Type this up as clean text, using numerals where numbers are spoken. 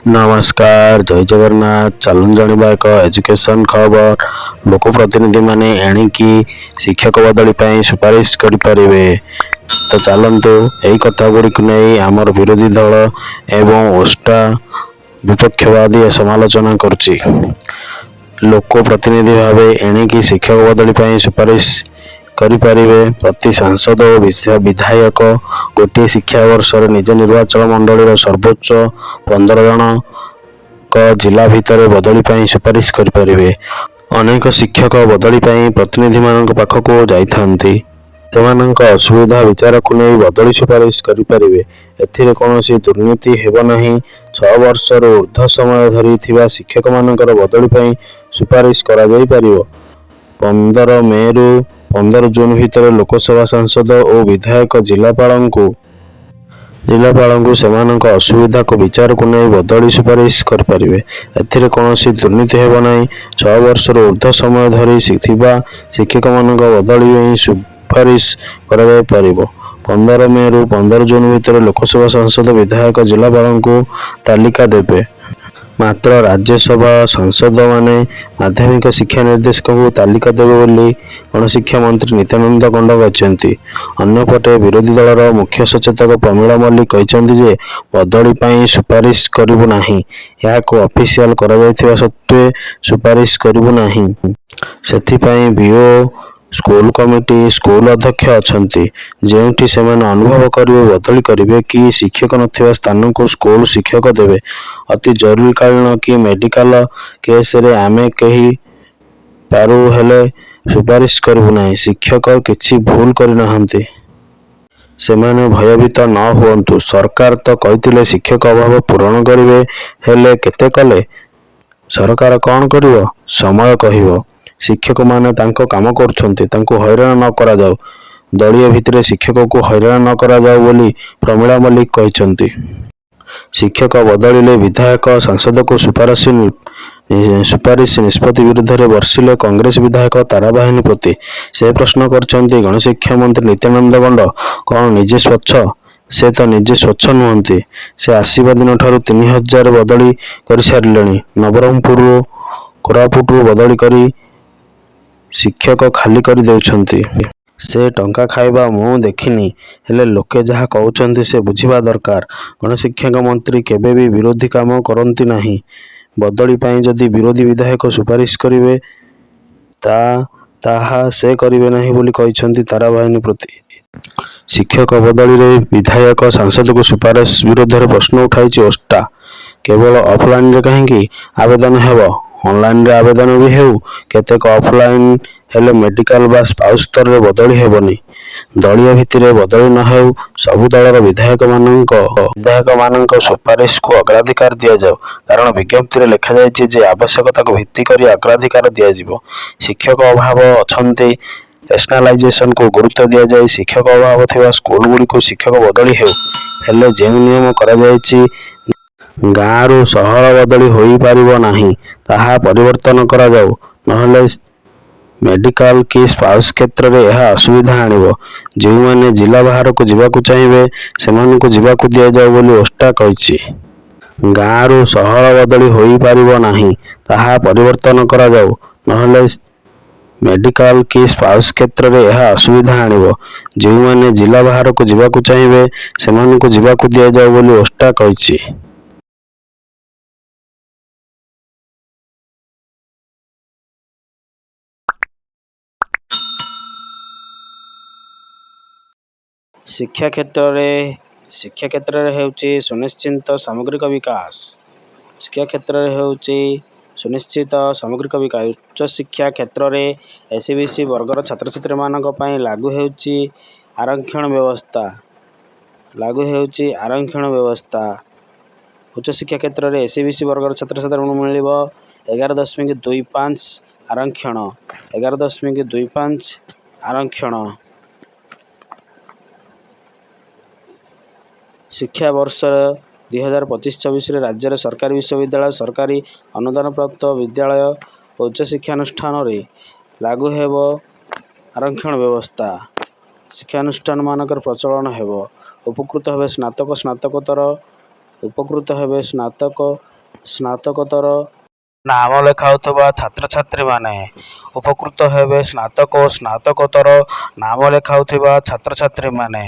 नमस्कार जय जगन्नाथ। चलन जानिबा एक एजुकेशन खबर। लोक प्रतिनिधि माने एणिकी शिक्षक बदली ପାଇଁ सुपारिश करिपारिबे। तो चलतु यही कथा गुड़िक नहीं आमर विरोधी दल एवं ओष्टा विपक्षवादी समालोचना करुछि। लोक प्रतिनिधि भाव एणिकी शिक्षक बदली ପାଇଁ सुपारिश करिपारिबे। प्रति सांसद और विधायक गोटे शिक्षा वर्ष निज निर्वाचन मंडल सर्वोच्च 15 जन जिला भितर बदली ପାଇଁ सुपारिश करिपारिबे। अनेक शिक्षक बदली ପାଇଁ प्रतिनिधि मानक पाखक जाइथांती। सेमानंक असुविधा विचार को नहीं बदली सुपारिश करिपारिबे। एथिरे कोनोसी दुर्नीति हेबो नाही। 6 वर्ष ऊर्ध्व समय धरी थिबा शिक्षक मानकर बदली ପାଇଁ सुपारिश करा जाई परिबो। 15 मे रु 15 जून भितर लोकसभा सांसद और विधायक जिलापाल सेमानंक असुविधा को विचार को नहीं बदली सुपारिश करिपारिबे। एथिरे कोनोसी दुर्नीति हेबो नाही। 6 वर्ष ऊर्ध्व समय धरी थिबा शिक्षक मानक बदली ପାଇଁ सुपारिश करा जाई परिबो। 15 मे रु 15 जून भितर लोकसभा सांसद विधायक जिलापाल तालिका देबे। मात्र राज्यसभा सांसद माने माध्यमिक शिक्षा निर्देशक को तालिका देवे बोली गणशिक्षा मंत्री नित्यानंद गंड कहते। अन्यपटे विरोधी दलर मुख्य सचेतक प्रमीला मल्लिक कहते जे बदली ପାଇଁ सुपारिश करिबु नाही। याको ऑफिशियल करा जायथिबा सत्वे सुपारिश करिबु नाही। सेथिପାଇଁ बीओ स्कूल कमिटी स्कूल अध्यक्ष अछंती जेउठी सेमान अनुभव करिवे बदली करिवे कि शिक्षक नथिबा स्थान को स्कूल शिक्षक देवे। अति जरूरीकालीन कि मेडिकल केस रे आमे कही पारू हेले सुपारिश करिबु नाही। शिक्षक किछि भूल करि नहंती। सेमाने भयभीत न हुअन्तु। सरकार तो कहिथिले शिक्षक अभाव पूरण करिवे हेले केते कले। सरकार कौन करिवो समय कहिवो। शिक्षक माने तांको काम करछन्ती तांको हैरान न करा जाऊ। दलीय भितरे शिक्षक को हैरान न करा जाऊ बोली प्रमीला मल्लिक कहछन्ती। शिक्षक बदलिले विधायक सांसद को सुपारिश निष्पत्ति विरुद्ध रे वर्षिले कांग्रेस विधायक ताराबाहिनी प्रति से प्रश्न करछन्ती। गणशिक्षा मंत्री नित्यानंद गंड कौन निजे स्वच्छ। से तो निजे स्वच्छ नुहंती। से आसीबा दिन ठारू 3000 बदली कर सारिलेनी। नवरंगपुर कोरापुट बदली करी शिक्षक खाली कर देउछन्ती। से टंका खाइबा मु देखिनी हेले लोके जहा कहउछन्ती से बुझिबा दरकार। गणशिक्षा मंत्री केबे भी विरोधी काम करंती नाही। बदली ପାଇଁ जदि विरोधी विधायक सुपारिश करिवे ताहा से करिवे नाही बोली कहछन्ती ताराबाहिनी प्रति। शिक्षक बदली रे विधायक सांसद को सुपारिश विरुद्ध रे प्रश्न उठाइछि ओष्टा। केवल ऑफलाइन रे कहीं आवेदन हेबो ऑनलाइन रे आवेदन भी हेउ। केतेक ऑफलाइन हेले मेडिकल बा स्पाउस स्तर रे बदली हेबनी। दलीय भित्तिरे बदली न हेउ। सबु दलर विधायक मानक सुपारिश को अग्राधिकार दिया जाऊ। कारण विज्ञप्ति रे लिखा जायछि जे आवश्यकता को भित्ति करी अग्राधिकार दिया जिवो। शिक्षक अभाव अछन्ती नेशनलाइजेशन को गुरुत्व दिया जाय। शिक्षक अभाव थिबा स्कूल गुडी को शिक्षक बदली हेउ हेले जे नियम करा जायछि गाँरु सहर बदली होई पारिबो नाही ताहा परिवर्तन करा जाऊ। नहले मेडिकल कि स्पाउस क्षेत्र रे यह असुविधा आनिबो। जे माने जिला बाहर को जीवाकू चाहिए सेमान को जीवाकू दिया जाऊ बोली ओष्टा कहछि। गाँरु सहर बदली होई पारिबो नाही ताहा परिवर्तन करा जाऊ। नहले मेडिकल कि स्पाउस क्षेत्र रे यह असुविधा आनिबो। जे माने जिला बाहर को जीवाकू चाहिए सेमान को जीवाकू दिया जाऊ बोली ओष्टा कहछि। शिक्षा क्षेत्र रे हेउची सुनिश्चित सामग्रिक विकास। शिक्षा क्षेत्र रे हेउची सुनिश्चित सामग्रिक विकास। उच्च शिक्षा क्षेत्र रे एससीबीसी वर्गर छात्र छात्री मानक पई लागू हेउची आरक्षण व्यवस्था। उच्च शिक्षा क्षेत्र रे एससीबीसी वर्गर छात्र छात्री मानक मिलिबो 11.25 आरक्षण 11.25 आरक्षण। शिक्षा वर्ष 2025-26 राज्य सरकारी विश्वविद्यालय सरकारी अनुदान प्राप्त विद्यालय और उच्च शिक्षानुष्ठान रे लागू हेबो आरक्षण व्यवस्था। शिक्षानुष्ठान मानकर प्रचलन हेबो। उपकृत हेबे स्नातक स्नातकोत्तर उपकृत हेबे स्नातक ସ୍ନାତକୋତ୍ତର ନାମ ଲେଖାଉଥିବା ଛାତ୍ରଛାତ୍ରୀମାନେ ଉପକୃତ ହେବେ। ସ୍ନାତକ ଓ ସ୍ନାତକୋତ୍ତର ନାମ ଲେଖାଉଥିବା ଛାତ୍ରଛାତ୍ରୀମାନେ